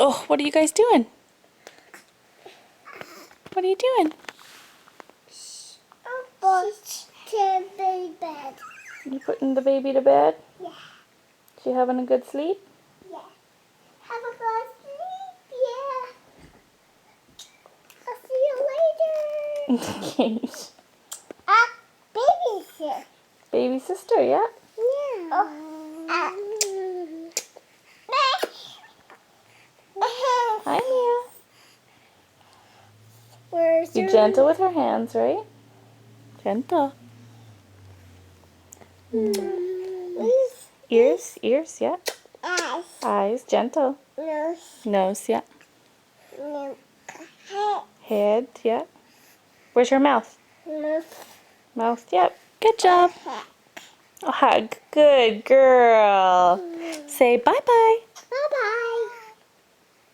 Oh, what are you guys doing? What are you doing? To the bed. You putting the baby to bed? Yeah. She having a good sleep? Yeah. Have a good sleep. Yeah. I'll see you later. Okay. Baby's here. Baby sister, yeah? Yeah. Hi, Mia. Where's Be gentle with her hands, right? Gentle. Ears, yeah. Eyes. Eyes, gentle. Nose. Nose, yeah. Head. Head, yeah. Where's your mouth? Mouth. Mouth, yep. Good job. A hug. Good girl. Say bye-bye. Bye